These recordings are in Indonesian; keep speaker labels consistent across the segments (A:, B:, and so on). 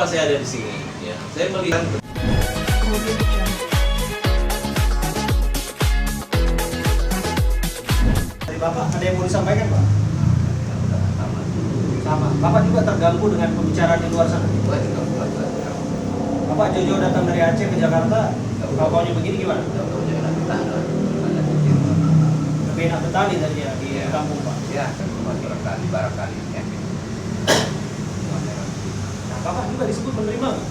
A: saya ada di sini? Ya, saya melihat.
B: Dari Bapak ada yang mau disampaikan, Pak? Sama. Bapak juga terganggu dengan pembicaraan di luar sana. Bapak Jojo datang dari Aceh ke Jakarta, kalau begini gimana? Lebih enak petani tadi ya di kampung, Pak.
C: Ya, barangkali ya.
B: Nah, Bapak juga disebut menerima nggak?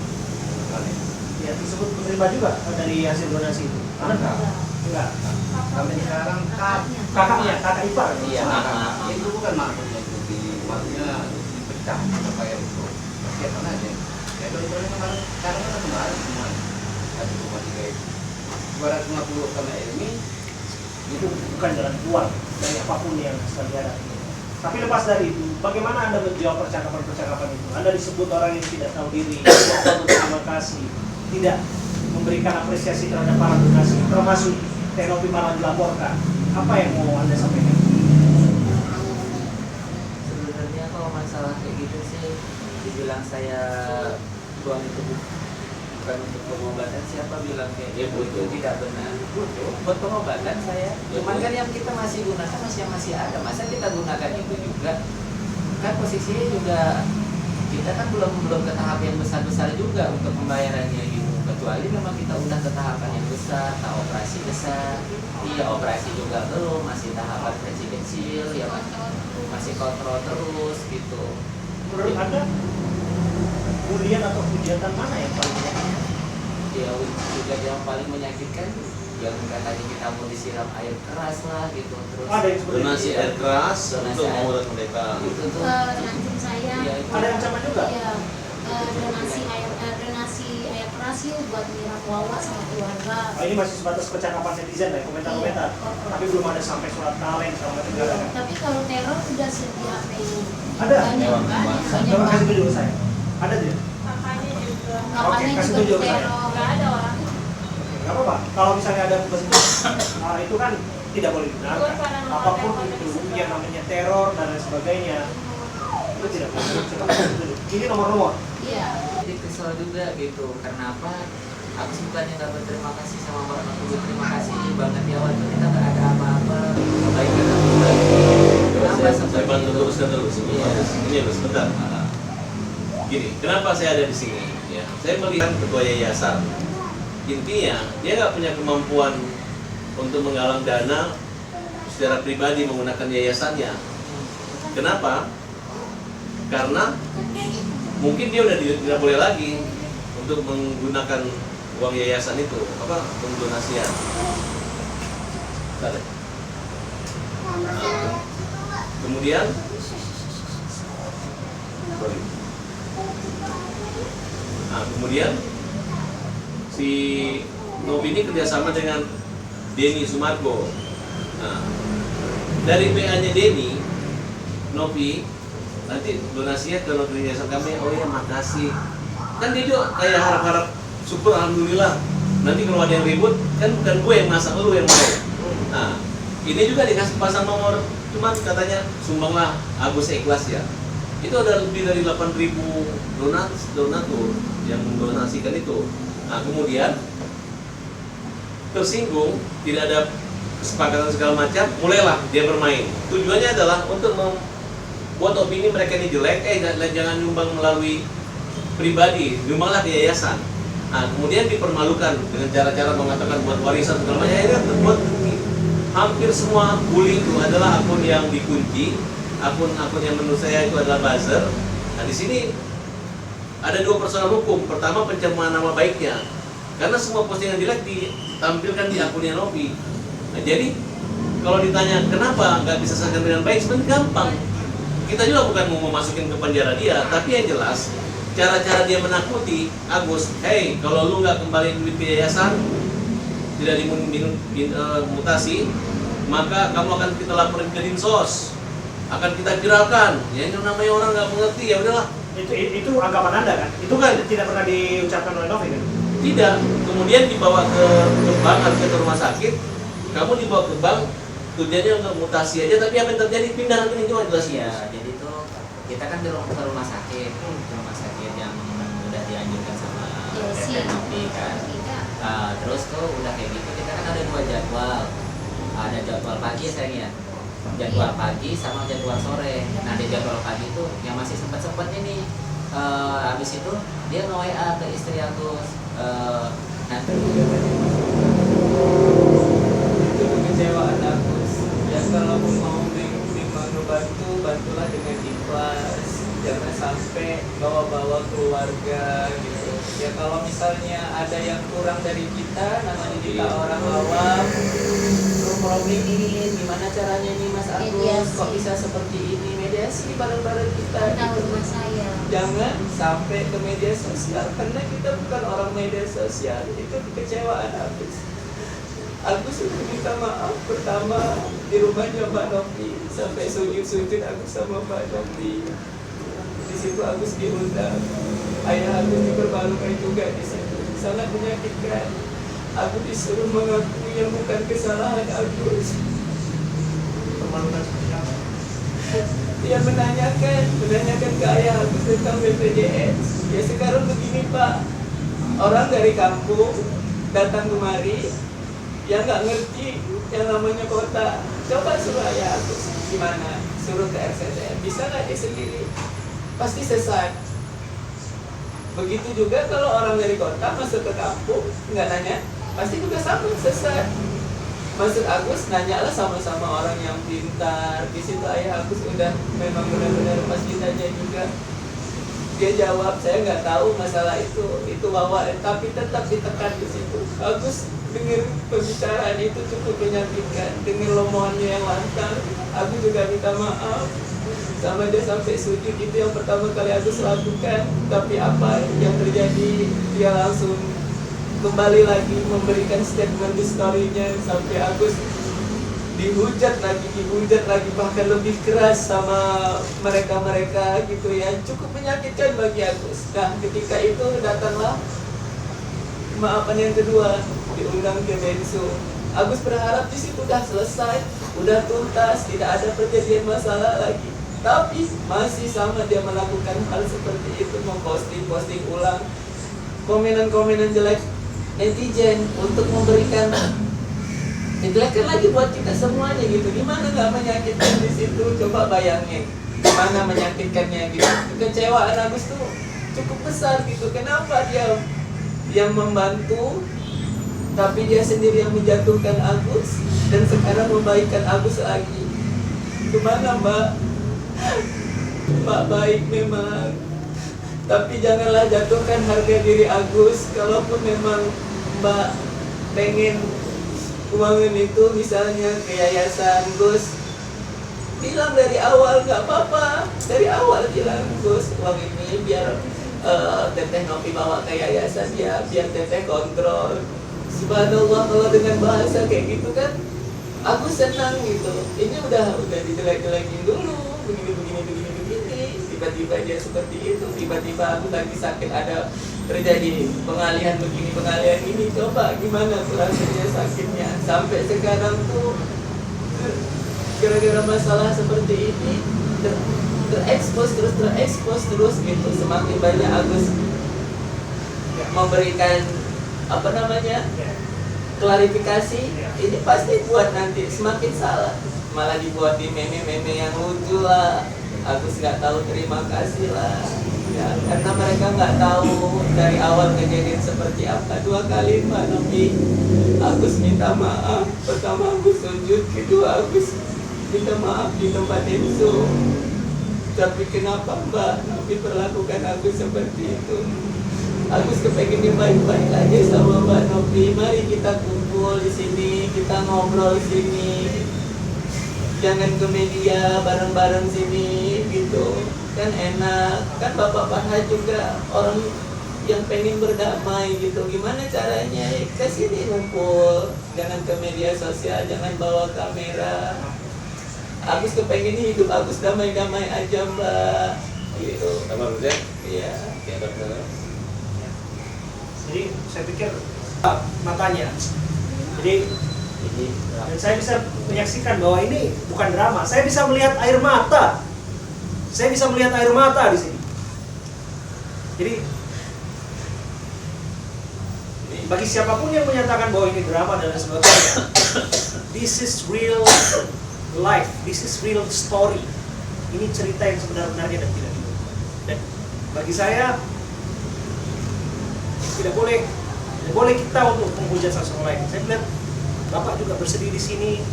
B: Ya, disebut menerima juga dari hasil donasi itu. Enggak.
C: Kami sekarang
B: Kakak ipar.
C: iya, itu bukan maksudnya maksudnya dipecah supaya itu siapa aja. Ya kalau kemarin sekarang kan kemarin semua 1,3 itu 250 sama ini
B: Itu bukan jalan keluar dari apapun yang sedang dihadapi. Tapi lepas dari itu, bagaimana Anda menjawab percakapan-percakapan itu? Anda disebut orang yang tidak tahu diri, tidak tahu terima kasih, tidak memberikan apresiasi terhadap para donasi, termasuk Tenopi malah dilaporkan. Apa yang mau Anda sampaikan?
D: Sebenarnya kalau masalah kayak gitu sih, dibilang saya buang itu bukan untuk pengobatan, siapa bilang kayak
A: Ya,
D: itu
A: betul.
D: tidak benar? Buat pengobatan saya. Cuman kan yang kita masih gunakan masih ada. Masa kita gunakan itu juga? Kan posisinya juga kita kan belum ke tahap yang besar juga untuk pembayarannya gitu. Kecuali memang kita udah ke tahapan yang besar, operasi besar. Iya, operasi juga belum, masih tahapan kecil-kecil, ya masih kontrol terus gitu.
B: Menurut Anda, bulian atau hujatan mana yang paling menyakitkan?
D: Ya juga yang paling menyakitkan yang katanya kita mau disiram air keras lah gitu, terus
B: Ada yang seperti
A: Donasi
B: itu?
A: air keras
D: Donasi
A: untuk
D: air.
A: membuat mereka.
D: itu tuh
E: Ngancam saya.
D: ya, itu.
B: Ada ancaman juga?
E: Iya, donasi air keras yuk buat nyiram Wawa sama keluarga.
B: Oh, ini masih sebatas percakapan netizen ya, komentar-komentar.
E: Iya.
B: Tapi belum ada sampai surat kaleng sama macam
E: Iya,
B: segala.
E: tapi kalau teror udah di HP ini.
B: Ada?
E: Banyak.
B: Coba kasih tunjuk ke saya. Ada tidak?
F: Makanya juga
E: Makanya
B: kasih
E: juga
B: tunjuk ke saya.
E: teror.
F: nggak ada orang
B: Gak apa-apa. Kalau misalnya ada tugas itu kan tidak boleh dibenarkan. Apapun itu yang namanya teror dan lain sebagainya itu tidak boleh. Coba kasih tunjuk. Ini nomor-nomor.
E: Iya.
D: Jadi kesel juga gitu, karena apa? Aku bukannya nggak berterima kasih sama Mbak Natu, berterima kasih banget ya, waktu kita nggak ada apa-apa, kebaikan aku lagi. Kenapa
A: Saya
D: seperti
A: bantu
D: itu?
A: teruskan terus.
D: Iya.
A: Ini loh sebentar. Gini, kenapa saya ada di sini? Ya, saya melihat ketua yayasan. Intinya dia nggak punya kemampuan untuk menggalang dana secara pribadi menggunakan yayasannya. Kenapa? Karena mungkin dia udah tidak boleh lagi untuk menggunakan uang yayasan itu, pengdonasian. Kemudian kemudian si Novi ini kerjasama dengan Denny Sumargo. Nah, dari PA-nya Denny, Novi nanti donasinya ke Novi yayasan kami. Oh ya, makasih. Kan dia juga kayak harap-harap, syukur alhamdulillah. Nanti kalau ada yang ribut, kan bukan gue yang masak, lu yang mau. Nah, ini juga dikasih pasang nomor, cuma katanya sumbanglah Agus ikhlas ya. Itu ada lebih dari 8.000 donatur yang mendonasikan itu. Nah, kemudian tersinggung, tidak ada kesepakatan segala macam, mulailah dia bermain. Tujuannya adalah untuk membuat opini mereka ini jelek, jangan nyumbang melalui pribadi, nyumbanglah ke yayasan. Nah, kemudian dipermalukan dengan cara-cara mengatakan buat warisan segala macam. Akhirnya terbuat hampir semua bully itu adalah akun yang dikunci, akun-akun yang menurut saya itu adalah buzzer. Nah, di sini ada dua persoalan hukum. Pertama, pencemaran nama baiknya, karena semua postingan jelek ditampilkan di akunnya Novi. Nah, jadi kalau ditanya kenapa nggak bisa selesaikan dengan baik, sebenarnya gampang. Kita juga bukan mau memasukin ke penjara dia, tapi yang jelas cara-cara dia menakuti Agus, hey, kalau lu nggak kembali duit ke yayasan, tidak dimutasi, maka kamu akan kita laporin ke Dinsos, akan kita viralkan. Ya, ini namanya orang nggak mengerti, ya udahlah.
B: Itu anggapan Anda kan? Itu kan tidak pernah diucapkan oleh Novi kan?
A: Tidak. Kemudian dibawa ke bank atau ke rumah sakit, kamu dibawa ke bank, tujuannya untuk mutasi aja, tapi apa yang terjadi? Pindah lagi nih, jelas
D: Ya, jadi tuh kita kan di rumah sakit yang udah
E: Masih.
D: ngopi kan.
E: Tidak.
D: Terus tuh udah kayak gitu kita kan ada 2 jadwal. Ada jadwal pagi sayang ya. Jadwal pagi sama jadwal sore. Nah di jadwal pagi tuh yang masih sempatnya nih. Habis itu dia nge-WA ke istri Agus. Nanti
F: itu kekecewaan Agus. Ya kalau mau ngebantu, bantulah dengan ikhlas. Jangan sampai bawa-bawa keluarga gitu. Ya kalau misalnya ada yang kurang dari kita, namanya kita orang awam,
D: problemin gimana caranya nih Mas Agus,
E: Mediasi.
D: kok bisa seperti ini, mediasi bareng-bareng kita
E: Tentang
D: gitu.
E: rumah saya.
F: jangan sampai ke media sosial karena kita bukan orang media sosial. Itu kekecewaan Agus. Agus sudah minta maaf pertama di rumahnya Mbak Novi, sampai sujud-sujud Agus sama Mbak Novi. Di situ Agus diundang, ayah Agus dipermalukan juga di situ, sangat menyakitkan. Agus disuruh mengakui yang bukan kesalahan Agus.
B: Permalukan seperti apa?
F: Dia menanyakan ke ayah Agus tentang BPJS. Ya sekarang begini Pak, orang dari kampung datang kemari, yang nggak ngerti yang namanya kota, coba suruh ayah Agus gimana, suruh ke RSCM, bisa nggak dia sendiri? Pasti sesat. Begitu juga kalau orang dari kota masuk ke kampung nggak nanya, pasti juga sama sesat. Maksud Agus, nanyalah sama-sama orang yang pintar. Di situ ayah Agus udah memang benar-benar pas ditanya juga, dia jawab saya nggak tahu masalah itu bawaan, tapi tetap ditekan di situ. Agus dengar pembicaraan itu cukup menyakitkan, dengar lomongannya yang lantang. Agus juga minta maaf sama dia sampai sujud. Itu yang pertama kali Agus lakukan. Tapi apa yang terjadi, dia langsung kembali lagi memberikan statement di story-nya, sampai Agus dihujat lagi bahkan lebih keras sama mereka gitu ya. Cukup menyakitkan bagi Agus. Nah ketika itu datanglah maafan yang kedua, diundang ke Densu. Agus berharap di situ udah selesai, udah tuntas, tidak ada perjanjian masalah lagi. Tapi masih sama dia melakukan hal seperti itu, memposting ulang komenan jelek netizen untuk memberikan dijelekan lagi buat kita semuanya gitu. Gimana nggak menyakitkan di situ? Coba bayangin gimana menyakitkannya gitu. Kekecewaan Agus tuh cukup besar gitu. Kenapa dia membantu tapi dia sendiri yang menjatuhkan Agus dan sekarang membaikkan Agus lagi? Gimana Mbak? Mbak baik memang, tapi janganlah jatuhkan harga diri Agus. Kalaupun memang Mbak pengen uangin itu misalnya ke yayasan, Gus bilang dari awal, nggak apa-apa, dari awal bilang, Gus uang ini biar Teteh Novi bawa ke yayasan ya, biar Teteh kontrol. Subhanallah, kalau dengan bahasa kayak gitu kan Agus senang gitu. Ini udah dijelek-jelekin dulu, begini, tiba-tiba dia seperti itu, tiba-tiba aku lagi sakit, ada terjadi pengalihan begini, pengalihan ini. Coba gimana tuh rasanya sakitnya. Sampai sekarang tuh gara-gara masalah seperti ini terekspos terus gitu. Semakin banyak Agus memberikan apa namanya klarifikasi, ini pasti buat nanti semakin salah, malah dibuat di meme-meme yang lucu lah. Agus nggak tahu terima kasih lah ya, karena mereka nggak tahu dari awal kejadian seperti apa. 2 kali Mbak Novi Agus minta maaf. Pertama Agus sujud, kedua Agus minta maaf di tempat Densu. Tapi kenapa Mbak Novi perlakukan Agus seperti itu? Agus kepengen baik-baik aja sama Mbak Novi. Mari kita kumpul di sini, kita ngobrol di sini. Jangan ke media, bareng-bareng sini gitu. Kan enak. Kan Bapak Farhad juga orang yang pengen berdamai gitu. Gimana caranya? Ke sini ngumpul. Jangan ke media sosial, jangan bawa kamera. Agus kepengen hidup Agus damai-damai aja Mbak. Gitu.
A: Sama Rujak?
F: Iya.
A: Oke, benar.
B: Jadi saya pikir matanya. Jadi dan saya bisa menyaksikan bahwa ini bukan drama. Saya bisa melihat air mata. Saya bisa melihat air mata di sini. Jadi bagi siapapun yang menyatakan bahwa ini drama dan sebagainya, this is real life, this is real story. Ini cerita yang sebenar-benarnya dan tidak dibuat. Dan bagi saya tidak boleh kita untuk menghujat satu sama lain. Saya lihat Bapak juga bersedih di sini.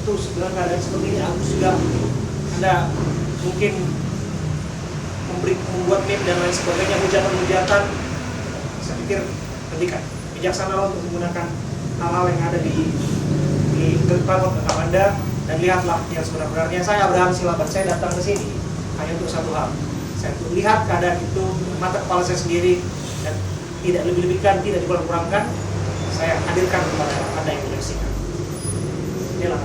B: Itu sebenarnya keadaan seperti ini. Aku juga Anda mungkin membuat meme dan lain sebagainya, hujatan-hujatan. Saya pikir hentikan, bijaksana untuk menggunakan hal-hal yang ada di platform rekam Anda, dan lihatlah yang sebenarnya. Saya Abraham Silaban, saya datang ke sini hanya untuk satu hal. Saya untuk lihat keadaan itu mata kepala saya sendiri dan tidak lebih-lebihkan, tidak dikurang-kurangkan. Saya hadirkan kepada Anda yang menyaksikan. Inilah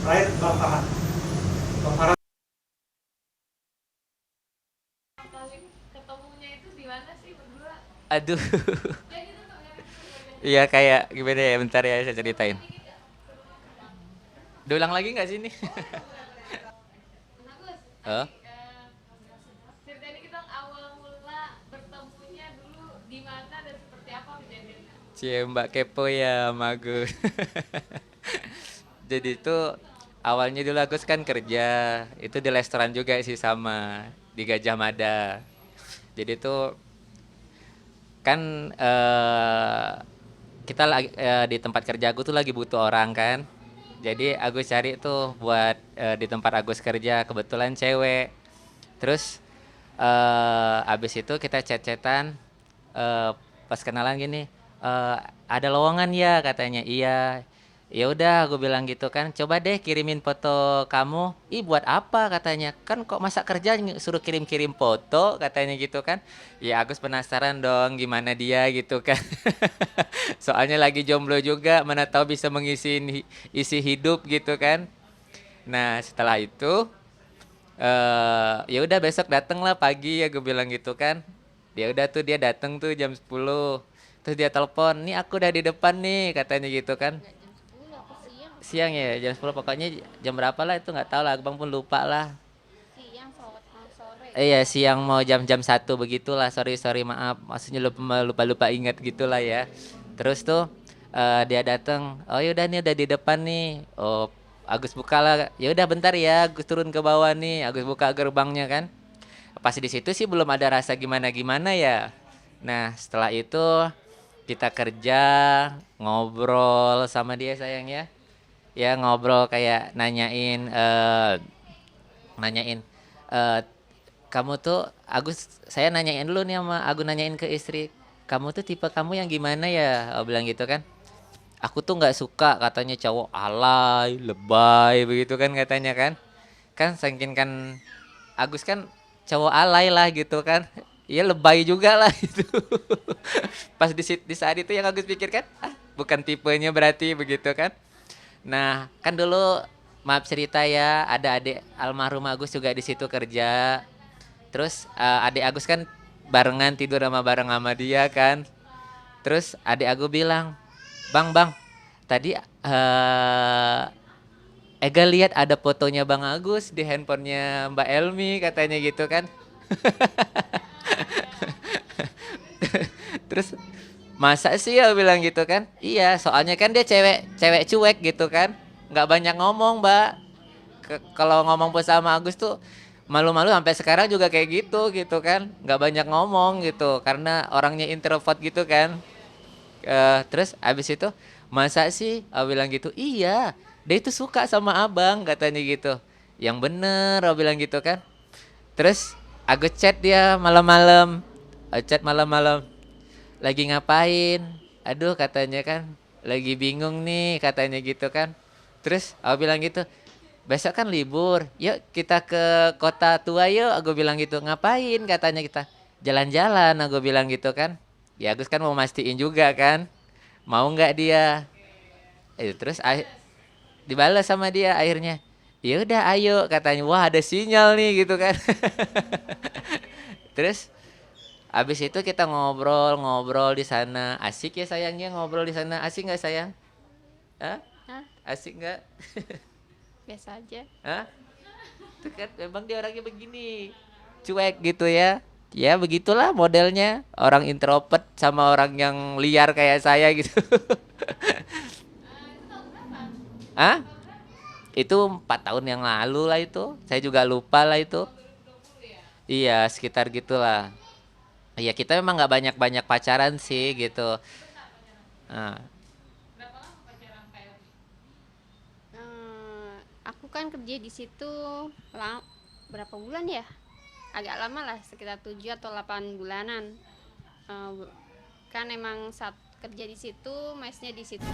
B: terakhir Bang Farhan. Bang Farhan.
G: Ketemunya itu di mana sih berdua?
D: Aduh. Iya kayak gimana ya, bentar ya saya ceritain. Diulang lagi nggak sih ini?
G: Bagus.
D: Hah?
G: Ceritain kita awal mula bertemunya dulu di mana dan seperti apa kejadiannya?
D: Cie Mbak kepo ya sama Agus. Jadi itu awalnya dulu Agus kan kerja itu di restoran juga sih, sama di Gajah Mada. Jadi itu kan kita lagi di tempat kerja aku tuh lagi butuh orang kan. Jadi Agus cari tuh buat di tempat Agus kerja, kebetulan cewek. Terus abis itu kita chat-chatan, pas kenalan gini, ada lowongan ya katanya. Iya. Ya udah aku bilang gitu kan, coba deh kirimin foto kamu. Ih buat apa katanya, kan kok masa kerja suruh kirim-kirim foto katanya gitu kan. Ya Agus penasaran dong gimana dia gitu kan. Soalnya lagi jomblo juga, mana tahu bisa mengisi isi hidup gitu kan. Nah setelah itu ya udah besok dateng lah pagi ya gue bilang gitu kan. Ya udah tuh dia dateng tuh jam 10. Terus dia telepon, nih aku udah di depan nih katanya gitu kan. Siang ya jam 10, pokoknya jam berapa lah itu nggak tahu lah, Bang pun lupa lah.
G: Sore.
D: Iya siang mau jam 1 begitulah, sorry maaf, maksudnya lupa ingat gitulah ya. Terus tuh dia datang, oh yaudah nih udah di depan nih. Oh Agus buka lah, ya udah bentar ya Agus turun ke bawah nih. Agus buka gerbangnya kan, pas di situ sih belum ada rasa gimana ya. Nah setelah itu kita kerja, ngobrol sama dia sayang ya. Ya ngobrol kayak nanyain eh, kamu tuh Agus, saya nanyain dulu nih sama Agus, nanyain ke istri, kamu tuh tipe kamu yang gimana ya, bilang gitu kan. Aku tuh nggak suka katanya cowok alay, lebay begitu kan katanya kan. Kan saking kan Agus kan cowok alay lah gitu kan. Iya lebay juga lah gitu. Pas di saat itu yang Agus pikirkan, bukan tipenya berarti begitu kan. Nah, kan dulu maaf cerita ya, ada adik almarhum Agus juga di situ kerja. Terus adik Agus kan barengan tidur bareng sama dia kan. Terus adik Agus bilang, "Bang, tadi Ega lihat ada fotonya Bang Agus di handphonenya Mbak Elmi," katanya gitu kan. Terus masa sih ya bilang gitu kan. Iya soalnya kan dia cewek cuek gitu kan, nggak banyak ngomong Mbak. Kalau ngomong pun sama Agus tuh malu-malu, sampai sekarang juga kayak gitu kan, nggak banyak ngomong gitu karena orangnya introvert gitu kan. Terus abis itu masa sih bilang gitu. Iya dia itu suka sama abang katanya gitu. Yang bener bilang gitu kan. Terus Agus chat dia malam-malam, lagi ngapain? Aduh katanya kan lagi bingung nih katanya gitu kan. Terus aku bilang gitu, besok kan libur, yuk kita ke kota tua yuk, aku bilang gitu. Ngapain katanya, kita jalan-jalan, aku bilang gitu kan. Ya Agus kan mau mastiin juga kan, mau nggak dia. Terus dibalas sama dia akhirnya, ya udah ayo katanya. Wah ada sinyal nih gitu kan. Terus abis itu kita ngobrol di sana. Asik ya sayangnya ngobrol di sana. Asik nggak sayang? Hah? Asik nggak?
G: Biasa aja.
D: Hah? Itu kan memang dia orangnya begini, cuek gitu ya. Ya begitulah modelnya, orang introvert sama orang yang liar kayak saya gitu. Hah? Itu 4 tahun yang lalu lah itu. Saya juga lupa lah itu. Iya, sekitar gitulah. Iya, kita memang nggak banyak-banyak pacaran sih gitu. Nah,
H: Aku kan kerja di situ berapa bulan ya? Agak lama lah, sekitar 7 atau 8 bulanan. Kan emang saat kerja di situ, mesnya di situ.